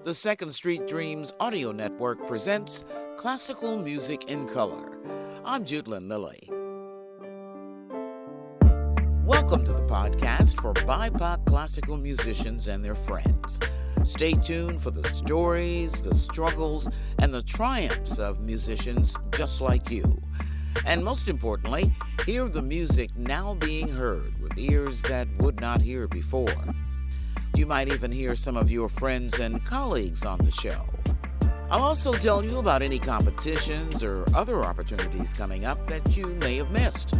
The Second Street Dreams audio network presents Classical Music in Color. I'm Judelin Lilly. Welcome to the podcast for BIPOC classical musicians and their friends. Stay tuned for the stories, the struggles, and the triumphs of musicians just like you. And most importantly, hear the music now being heard with ears that would not hear before. You might even hear some of your friends and colleagues on the show. I'll also tell you about any competitions or other opportunities coming up that you may have missed.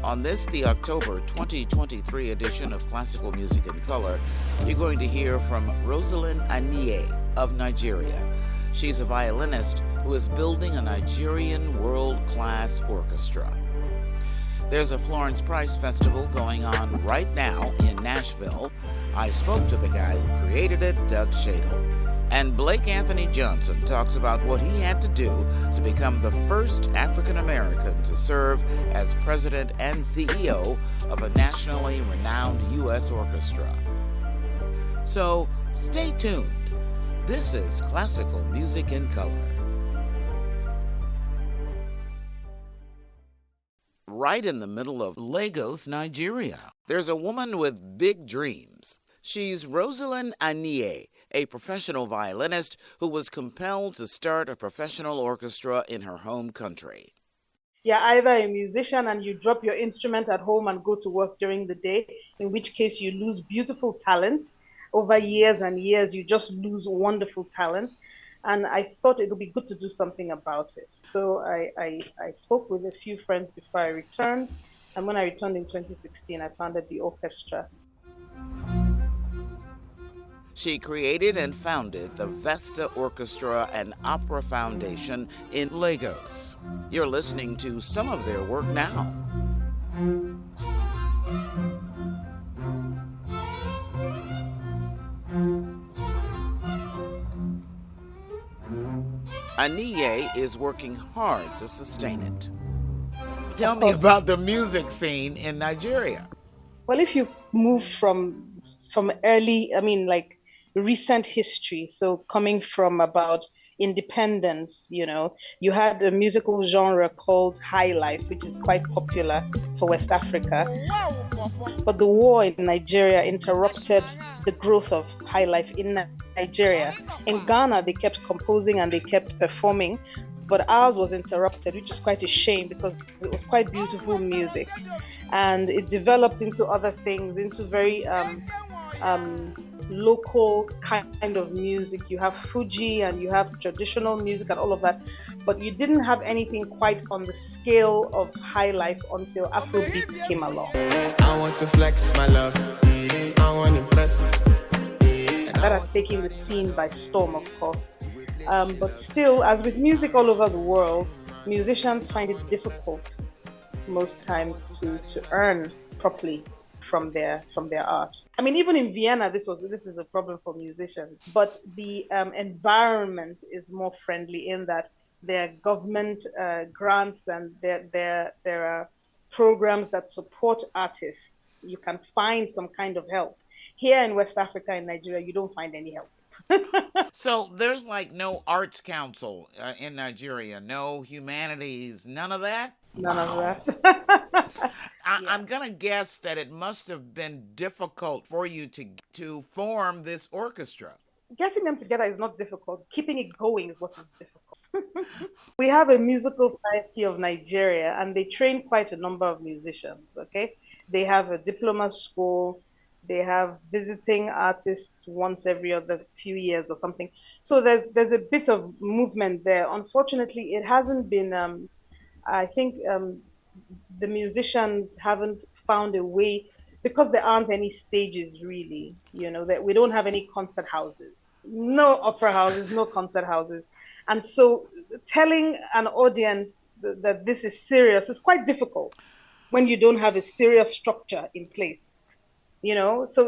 On this, the October 2023 edition of Classical Music in Color, you're going to hear from Rosalind Aniye of Nigeria. She's a violinist who is building a Nigerian world-class orchestra. There's a Florence Prize Festival going on right now in Nashville. I spoke to the guy who created it, Doug Shadle. And Blake Anthony Johnson talks about what he had to do to become the first African American to serve as president and CEO of a nationally renowned U.S. orchestra. So stay tuned. This is Classical Music in Color. Right in the middle of Lagos, Nigeria, there's a woman with big dreams. She's Rosalind Aniye, a professional violinist who was compelled to start a professional orchestra in her home country. You're either a musician and you drop your instrument at home and go to work during the day, in which case you lose beautiful talent. Over years and years, you just lose wonderful talent. And I thought it would be good to do something about it. So I spoke with a few friends before I returned. And when I returned in 2016, I founded the orchestra. She created and founded the Vesta Orchestra and Opera Foundation in Lagos. You're listening to some of their work now. Aniye is working hard to sustain it. Tell me about the music scene in Nigeria. Well, if you move from early, recent history, so coming from about independence, you had a musical genre called high life, which is quite popular for West Africa. But the war in Nigeria interrupted the growth of high life in Nigeria. In Ghana, they kept composing and they kept performing, but ours was interrupted, which is quite a shame because it was quite beautiful music. And it developed into other things, into very local kind of music. You have Fuji and you have traditional music and all of that, but you didn't have anything quite on the scale of high life until Afrobeat came along. I want to flex my love. I want to impress. That has taken the scene by storm, of course. But still, as with music all over the world, musicians find it difficult most times to earn properly from their art. I mean, even in Vienna, this is a problem for musicians. But the environment is more friendly in that there are government grants and there are programs that support artists. You can find some kind of help. Here in West Africa, in Nigeria, you don't find any help. So there's like no arts council in Nigeria, no humanities, none of that? None of that. I'm going to guess that it must have been difficult for you to form this orchestra. Getting them together is not difficult. Keeping it going is what is difficult. We have a musical society of Nigeria, and they train quite a number of musicians, okay? They have a diploma school. They have visiting artists once every other few years or something. So there's a bit of movement there. Unfortunately, it hasn't been, I think the musicians haven't found a way, because there aren't any stages really, that we don't have any concert houses, no opera houses, no concert houses. And so telling an audience that this is serious is quite difficult when you don't have a serious structure in place. So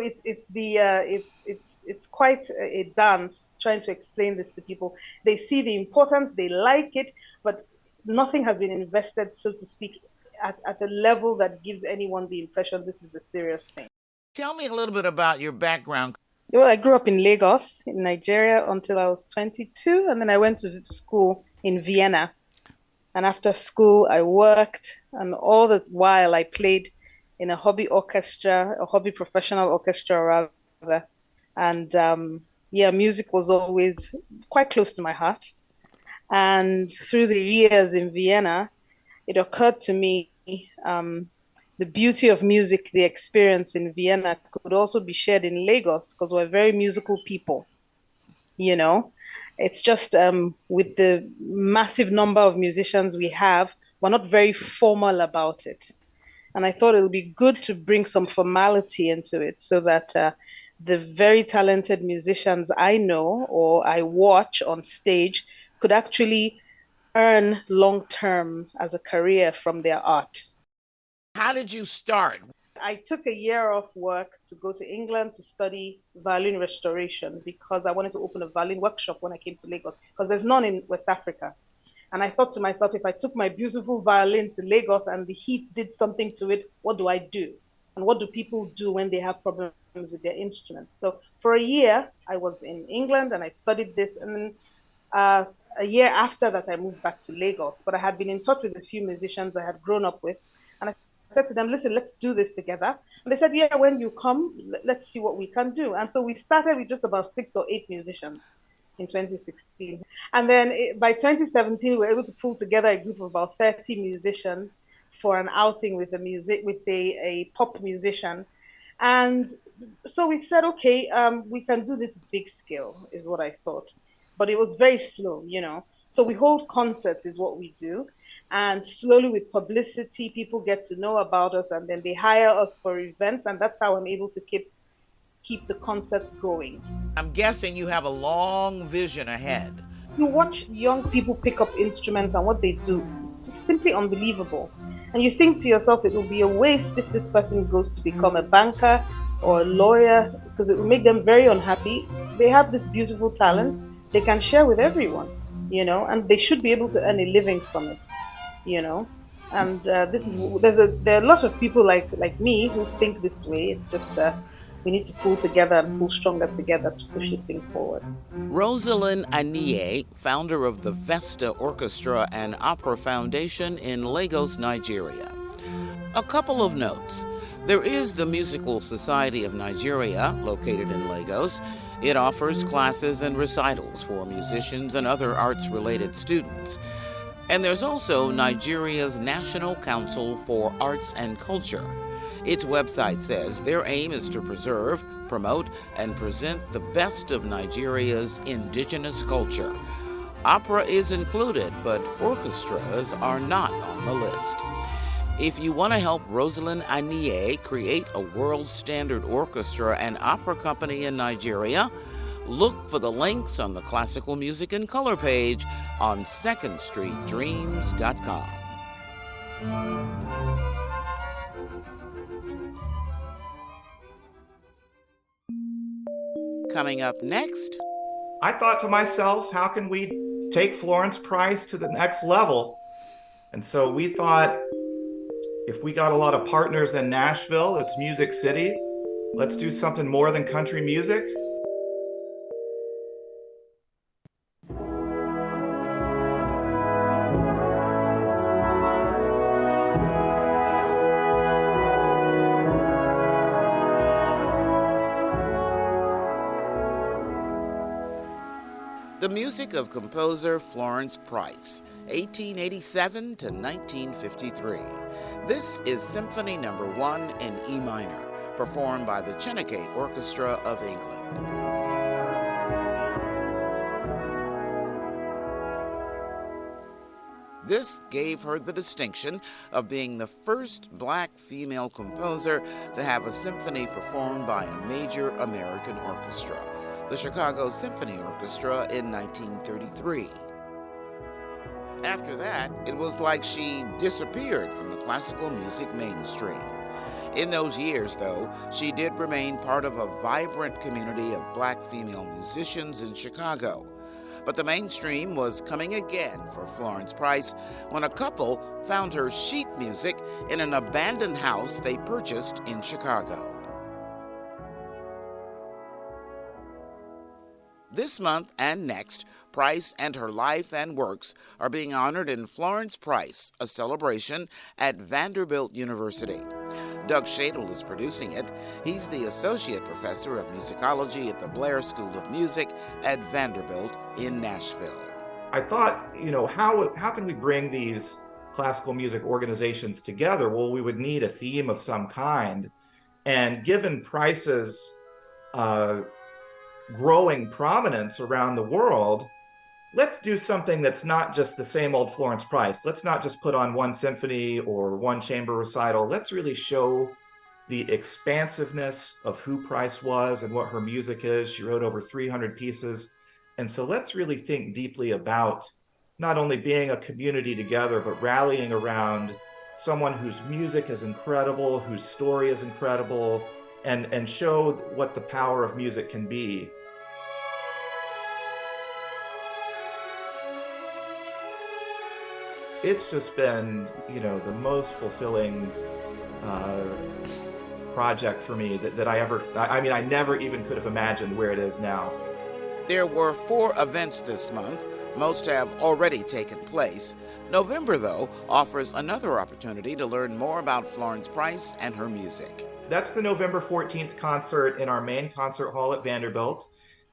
it's quite a dance trying to explain this to people. They see the importance, they like it, but nothing has been invested, so to speak, at a level that gives anyone the impression this is a serious thing. Tell me a little bit about your background. Well, I grew up in Lagos, in Nigeria, until I was 22, and then I went to school in Vienna. And after school, I worked, and all the while I played in a hobby orchestra, a hobby professional orchestra rather. And yeah, music was always quite close to my heart. And through the years in Vienna, it occurred to me um, the beauty of music, the experience in Vienna could also be shared in Lagos because we're very musical people, you know. It's just with the massive number of musicians we have, we're not very formal about it. And I thought it would be good to bring some formality into it so that the very talented musicians I know or I watch on stage could actually earn long term as a career from their art. How did you start? I took a year off work to go to England to study violin restoration because I wanted to open a violin workshop when I came to Lagos because there's none in West Africa. And I thought to myself, if I took my beautiful violin to Lagos and the heat did something to it, what do I do? And what do people do when they have problems with their instruments? So for a year, I was in England and I studied this. And then a year after that, I moved back to Lagos. But I had been in touch with a few musicians I had grown up with. And I said to them, listen, let's do this together. And they said, yeah, when you come, let's see what we can do. And so we started with just about 6 or 8 musicians in 2016. And then by 2017, we were able to pull together a group of about 30 musicians for an outing with a pop musician. And so we said, okay, we can do this big scale, is what I thought. But it was very slow, you know. So we hold concerts, is what we do. And slowly with publicity, people get to know about us and then they hire us for events. And that's how I'm able to keep the concerts going. I'm guessing you have a long vision ahead. You watch young people pick up instruments and what they do, it's simply unbelievable. And you think to yourself, it will be a waste if this person goes to become a banker or a lawyer because it will make them very unhappy. They have this beautiful talent they can share with everyone, you know, and they should be able to earn a living from it, you know. And there are a lot of people like me who think this way. It's just we need to pull together and pull stronger together to push the thing forward. Rosalind Aniye, founder of the Vesta Orchestra and Opera Foundation in Lagos, Nigeria. A couple of notes. There is the Musical Society of Nigeria, located in Lagos. It offers classes and recitals for musicians and other arts-related students. And there's also Nigeria's National Council for Arts and Culture. Its website says their aim is to preserve, promote, and present the best of Nigeria's indigenous culture. Opera is included, but orchestras are not on the list. If you want to help Rosalind Aniye create a world-standard orchestra and opera company in Nigeria, look for the links on the Classical Music and Color page on secondstreetdreams.com. Coming up next, I thought to myself, how can we take Florence Price to the next level? And so we thought, if we got a lot of partners in Nashville, it's Music City, let's do something more than country music. the music of composer Florence Price, 1887 to 1953. This is Symphony No. 1 in E minor, performed by the Cheneke Orchestra of England. This gave her the distinction of being the first black female composer to have a symphony performed by a major American orchestra, the Chicago Symphony Orchestra, in 1933. After that, it was like she disappeared from the classical music mainstream. In those years, though, she did remain part of a vibrant community of black female musicians in Chicago. But the mainstream was coming again for Florence Price when a couple found her sheet music in an abandoned house they purchased in Chicago. This month and next, Price and her life and works are being honored in Florence Price, a celebration at Vanderbilt University. Doug Shadle is producing it. He's the Associate Professor of Musicology at the Blair School of Music at Vanderbilt in Nashville. I thought, how can we bring these classical music organizations together? Well, we would need a theme of some kind. And given Price's growing prominence around the world, let's do something that's not just the same old Florence Price. Let's not just put on one symphony or one chamber recital. Let's really show the expansiveness of who Price was and what her music is. She wrote over 300 pieces. And so let's really think deeply about not only being a community together, but rallying around someone whose music is incredible, whose story is incredible, and show what the power of music can be. It's just been, the most fulfilling project for me that I never even could have imagined where it is now. There were 4 events this month. Most have already taken place. November, though, offers another opportunity to learn more about Florence Price and her music. That's the November 14th concert in our main concert hall at Vanderbilt.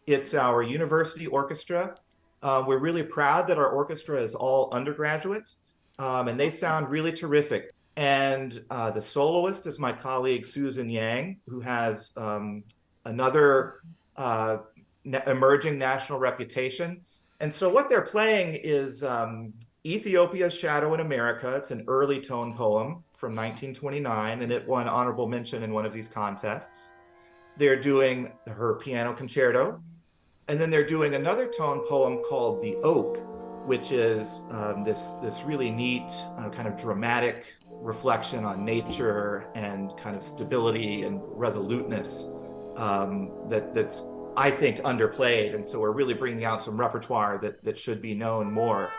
It's our university orchestra. We're really proud that our orchestra is all undergraduate, and they sound really terrific. And the soloist is my colleague Susan Yang, who has another emerging national reputation. And so what they're playing is Ethiopia's Shadow in America. It's an early tone poem from 1929, and it won honorable mention in one of these contests. They're doing her piano concerto, and then they're doing another tone poem called The Oak, which is this really neat kind of dramatic reflection on nature and kind of stability and resoluteness that's, I think, underplayed. And so we're really bringing out some repertoire that should be known more.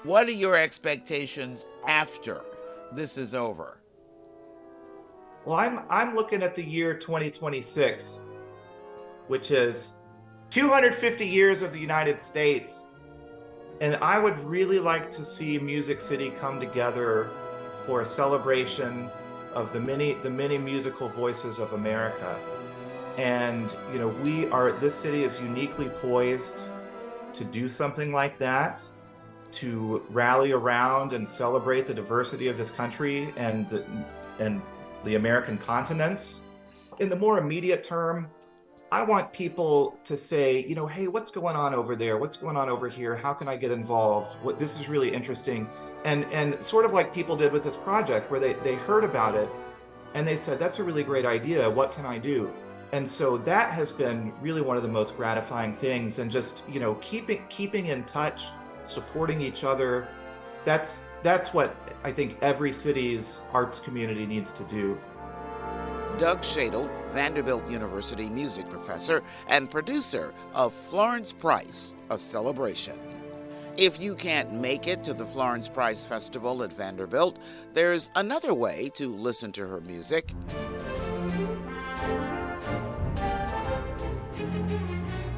What are your expectations after this is over? Well, I'm looking at the year 2026, which is 250 years of the United States. And I would really like to see Music City come together for a celebration of the many musical voices of America. And, this city is uniquely poised to do something like that, to rally around and celebrate the diversity of this country and the American continents. In the more immediate term, I want people to say, hey, what's going on over there? What's going on over here? How can I get involved? This is really interesting. And sort of like people did with this project, where they heard about it and they said, that's a really great idea. What can I do? And so that has been really one of the most gratifying things. And just, keeping in touch, supporting each other. That's what I think every city's arts community needs to do. Doug Shadle, Vanderbilt University music professor and producer of Florence Price, a celebration. If you can't make it to the Florence Price Festival at Vanderbilt, there's another way to listen to her music.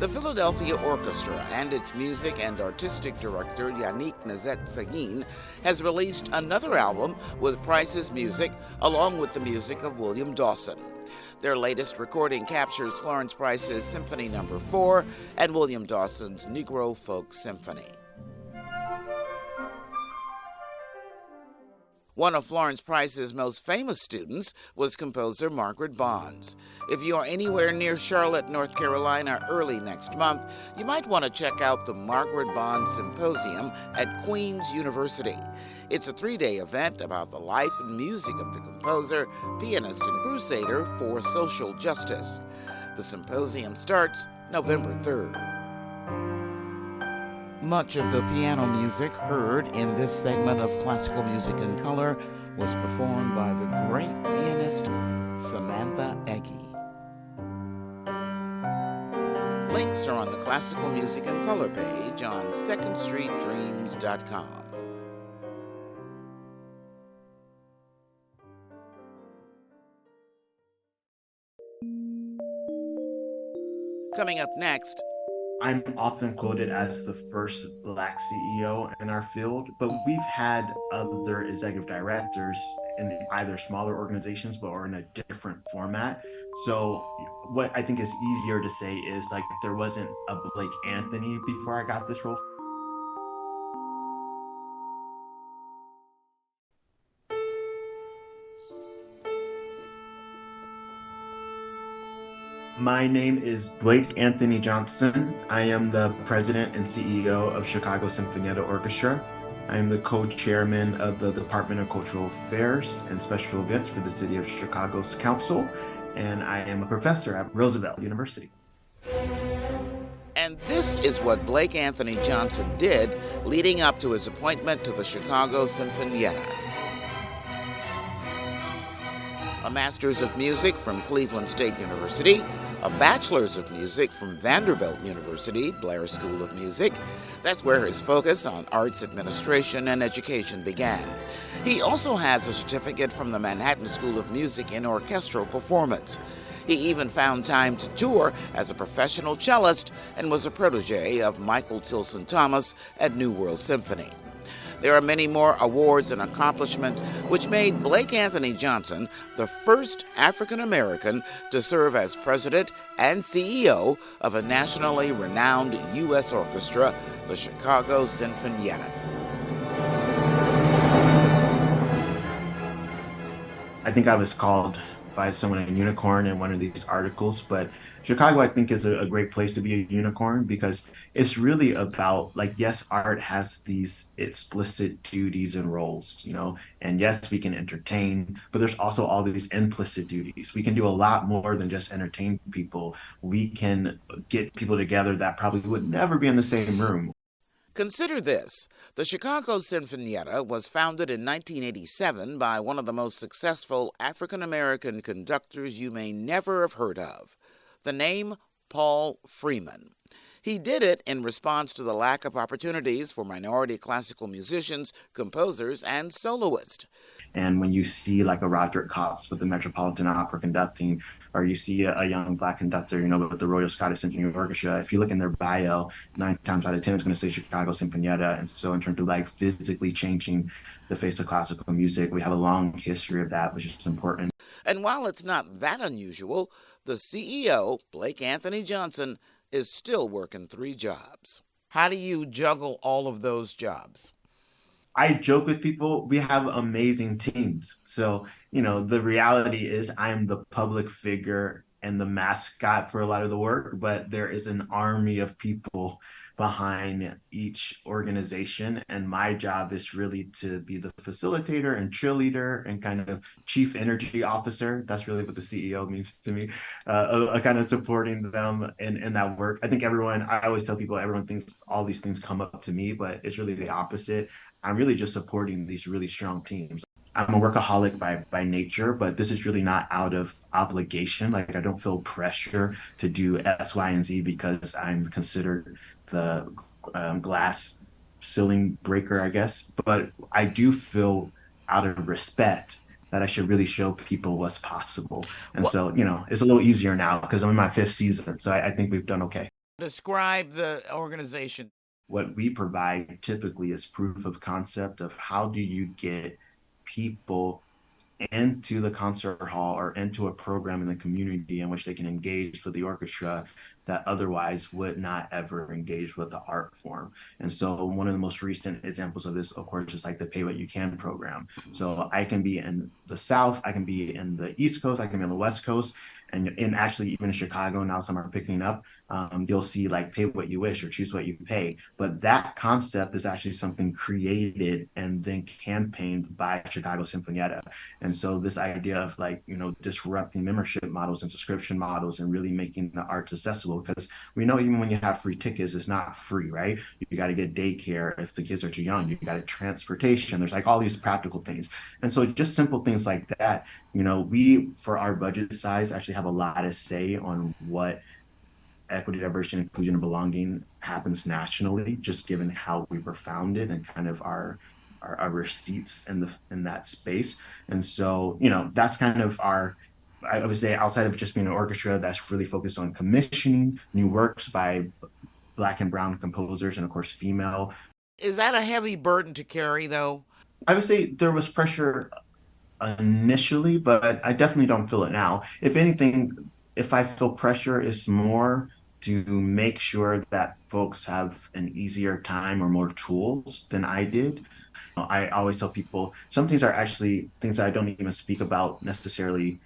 The Philadelphia Orchestra and its music and artistic director Yannick Nezet-Seguin has released another album with Price's music along with the music of William Dawson. Their latest recording captures Florence Price's Symphony No. 4 and William Dawson's Negro Folk Symphony. One of Florence Price's most famous students was composer Margaret Bonds. If you are anywhere near Charlotte, North Carolina early next month, you might want to check out the Margaret Bonds Symposium at Queen's University. It's a 3-day event about the life and music of the composer, pianist, and crusader for social justice. The symposium starts November 3rd. Much of the piano music heard in this segment of Classical Music in Color was performed by the great pianist Samantha Eggy. Links are on the Classical Music in Color page on secondstreetdreams.com. Coming up next, I'm often quoted as the first Black CEO in our field, but we've had other executive directors in either smaller organizations but or in a different format. So what I think is easier to say is like there wasn't a Blake Anthony before I got this role. My name is Blake Anthony Johnson. I am the president and CEO of Chicago Sinfonietta Orchestra. I am the co-chairman of the Department of Cultural Affairs and Special Events for the City of Chicago's Council, and I am a professor at Roosevelt University. And this is what Blake Anthony Johnson did leading up to his appointment to the Chicago Sinfonietta. A Master's of Music from Cleveland State University, a Bachelor's of Music from Vanderbilt University, Blair School of Music. That's where his focus on arts administration and education began. He also has a certificate from the Manhattan School of Music in orchestral performance. He even found time to tour as a professional cellist and was a protege of Michael Tilson Thomas at New World Symphony. There are many more awards and accomplishments which made Blake Anthony Johnson the first African American to serve as president and CEO of a nationally renowned U.S. orchestra, the Chicago Sinfonietta. I think I was called by someone a unicorn in one of these articles, but Chicago, I think, is a great place to be a unicorn because it's really about, like, yes, art has these explicit duties and roles, you know, and yes, we can entertain, but there's also all these implicit duties. We can do a lot more than just entertain people. We can get people together that probably would never be in the same room. Consider this. The Chicago Sinfonietta was founded in 1987 by one of the most successful African-American conductors you may never have heard of. The name, Paul Freeman. He did it in response to the lack of opportunities for minority classical musicians, composers, and soloists. And when you see like a Roderick Cox with the Metropolitan Opera conducting, or you see a young Black conductor, you know, with the Royal Scottish Symphony Orchestra, if you look in their bio, 9 times out of 10, it's going to say Chicago Sinfonietta. And so in terms of like physically changing the face of classical music, we have a long history of that, which is important. And while it's not that unusual, the CEO, Blake Anthony Johnson, is still working 3 jobs. How do you juggle all of those jobs? I joke with people, we have amazing teams. So, you know, the reality is I'm the public figure and the mascot for a lot of the work, but there is an army of people behind each organization. And my job is really to be the facilitator and cheerleader and kind of chief energy officer. That's really what the CEO means to me, kind of supporting them in that work. I think I always tell people, everyone thinks all these things come up to me, but it's really the opposite. I'm really just supporting these really strong teams. I'm a workaholic by nature, but this is really not out of obligation. Like I don't feel pressure to do X, Y, and Z because I'm considered the glass ceiling breaker, I guess. But I do feel out of respect that I should really show people what's possible. And so, you know, it's a little easier now because I'm in my 5th season. So I think we've done okay. Describe the organization. What we provide typically is proof of concept of how do you get people into the concert hall or into a program in the community in which they can engage with the orchestra that otherwise would not ever engage with the art form. And so one of the most recent examples of this, of course, is like the Pay What You Can program. So I can be in the South, I can be in the East Coast, I can be on the West Coast, and actually even in Chicago now some are picking up. you'll see like pay what you wish or choose what you pay. But that concept is actually something created and then campaigned by Chicago Sinfonietta. And so this idea of like, disrupting membership models and subscription models and really making the arts accessible, because we know even when you have free tickets, it's not free, right? You got to get daycare if the kids are too young. You got to transportation. There's like all these practical things. And so just simple things like that, we, for our budget size, actually have a lot of say on what equity, diversity, inclusion, and belonging happens nationally, just given how we were founded and kind of our receipts in that space. And so, that's kind of I would say, outside of just being an orchestra that's really focused on commissioning new works by Black and brown composers and of course female. Is that a heavy burden to carry, though? I would say there was pressure initially, but I definitely don't feel it now. If anything, if I feel pressure, it's more to make sure that folks have an easier time or more tools than I did. I always tell people some things are actually things that I don't even speak about necessarily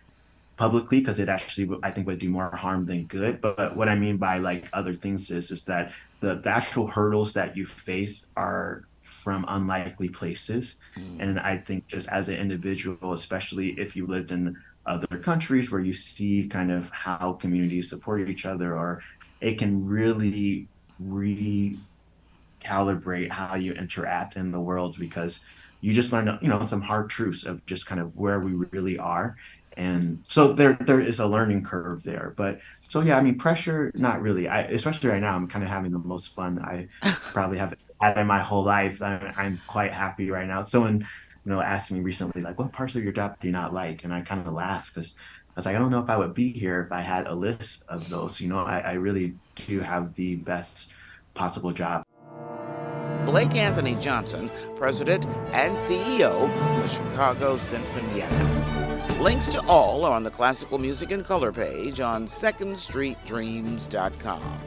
publicly, because it actually, I think, would do more harm than good. But what I mean by like other things is that the actual hurdles that you face are from unlikely places. And I think just as an individual, especially if you lived in other countries where you see kind of how communities support each other, or it can really recalibrate how you interact in the world, because you just learn, some hard truths of just kind of where we really are. And so there is a learning curve there. But so, yeah, I mean, pressure, not really. Especially right now, I'm kind of having the most fun I probably have had in my whole life. I'm quite happy right now. Someone, asked me recently, like, what parts of your job do you not like? And I kind of laughed because I was like, I don't know if I would be here if I had a list of those. I really do have the best possible job. Blake Anthony Johnson, President and CEO of Chicago Sinfonietta. Links to all are on the Classical Music in Color page on secondstreetdreams.com.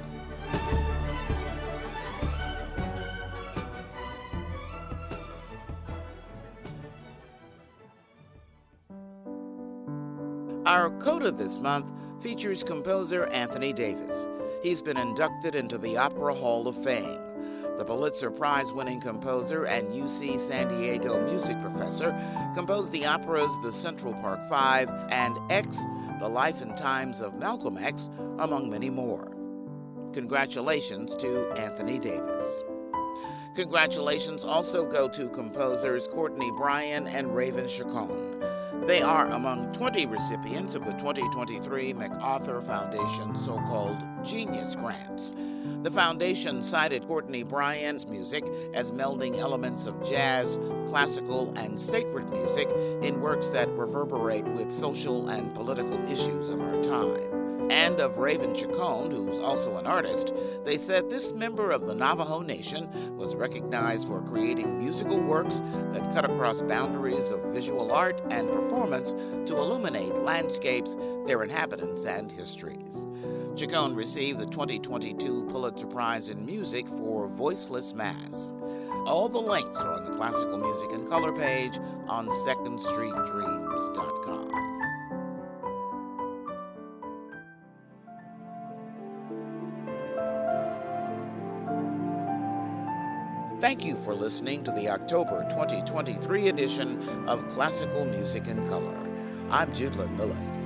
Our coda this month features composer Anthony Davis. He's been inducted into the Opera Hall of Fame. The Pulitzer Prize-winning composer and UC San Diego music professor composed the operas The Central Park Five and X, The Life and Times of Malcolm X, among many more. Congratulations to Anthony Davis. Congratulations also go to composers Courtney Bryan and Raven Chacon. They are among 20 recipients of the 2023 MacArthur Foundation so-called Genius Grants. The foundation cited Courtney Bryan's music as melding elements of jazz, classical, and sacred music in works that reverberate with social and political issues of our time. And of Raven Chacon, who's also an artist, they said this member of the Navajo Nation was recognized for creating musical works that cut across boundaries of visual art and performance to illuminate landscapes, their inhabitants, and histories. Chacon received the 2022 Pulitzer Prize in Music for Voiceless Mass. All the links are on the Classical Music in Color page on secondstreetdreams.com. Thank you for listening to the October 2023 edition of Classical Music in Color. I'm Jude Lynn Millay.